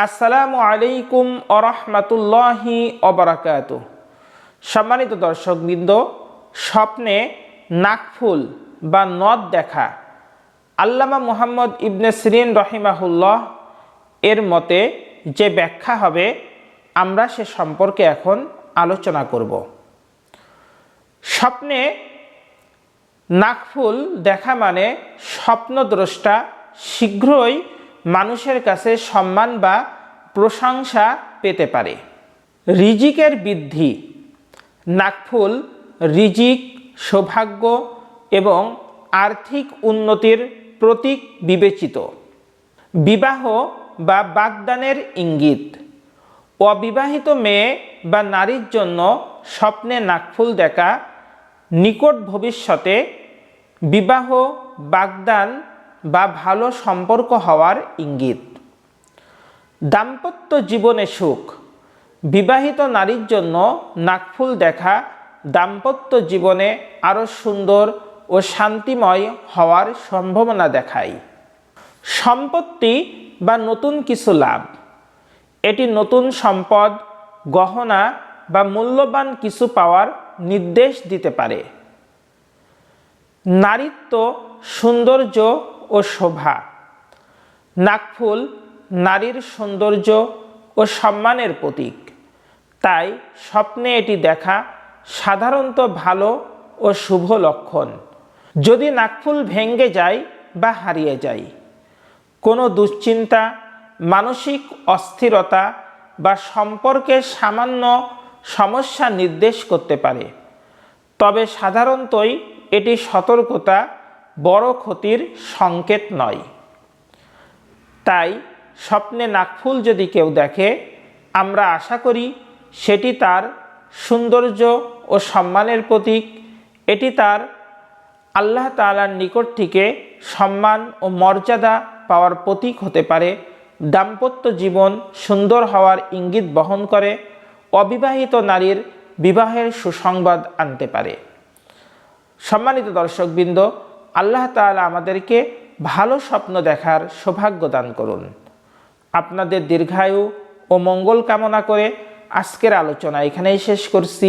আসসালামু আলাইকুম ওরহমাতুল্লাহি ওবারাকাতুহু। সম্মানিত দর্শকবৃন্দ, স্বপ্নে নাকফুল বা নদ দেখা আল্লামা মুহাম্মদ ইবনে সিরিন রহিমাহুল্লাহ এর মতে যে ব্যাখ্যা হবে, আমরা সে সম্পর্কে এখন আলোচনা করব। স্বপ্নে নাকফুল দেখা মানে স্বপ্নদ্রষ্টা শীঘ্রই মানুষের কাছে সম্মান বা প্রশংসা পেতে পারে। রিজিকের বৃদ্ধি। নাকফুল রিজিক, সৌভাগ্য এবং আর্থিক উন্নতির প্রতীক বিবেচিত। বিবাহ বা বাগদানের ইঙ্গিত। অবিবাহিত মেয়ে বা নারীর জন্য স্বপ্নে নাকফুল দেখা নিকট ভবিষ্যতে বিবাহ, বাগদান বা ভালো সম্পর্ক হওয়ার ইঙ্গিত। দাম্পত্য জীবনে সুখ। বিবাহিত নারীর জন্য নাকফুল দেখা দাম্পত্য জীবনে আরও সুন্দর ও শান্তিময় হওয়ার সম্ভাবনা দেখায়। সম্পত্তি বা নতুন কিছু লাভ। এটি নতুন সম্পদ, গহনা বা মূল্যবান কিছু পাওয়ার নির্দেশ দিতে পারে। নারীত্ব, সৌন্দর্য ও শোভা। নাকফুল নারীর সৌন্দর্য ও সম্মানের প্রতীক, তাই স্বপ্নে এটি দেখা সাধারণত ভালো ও শুভ লক্ষণ। যদি নাকফুল ভেঙে যায় বা হারিয়ে যায়, কোনো দুশ্চিন্তা, মানসিক অস্থিরতা বা সম্পর্কের সামান্য সমস্যা নির্দেশ করতে পারে। তবে সাধারণতই এটি সতর্কতা, বড় ক্ষতির সংকেত নয়। তাই স্বপ্নে নাকফুল যদি কেউ দেখে, আমরা আশা করি সেটি তার সৌন্দর্য ও সম্মানের প্রতীক। এটি তার আল্লাহ তাআলার নিকট থেকে সম্মান ও মর্যাদা পাওয়ার প্রতীক হতে পারে। দাম্পত্য জীবন সুন্দর হওয়ার ইঙ্গিত বহন করে। অবিবাহিত নারীর বিবাহের সুসংবাদ আনতে পারে। সম্মানিত দর্শকবৃন্দ, আল্লাহ তাআলা আমাদেরকে ভালো স্বপ্ন দেখার সৌভাগ্য দান করুন। আপনাদের দীর্ঘায়ু ও মঙ্গল কামনা করে আজকের আলোচনা এখানেই শেষ করছি।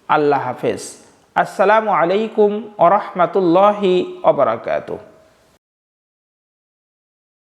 আল্লাহ হাফেজ। আসসালামু আলাইকুম ওয়া রাহমাতুল্লাহি ওয়া বারাকাতুহু।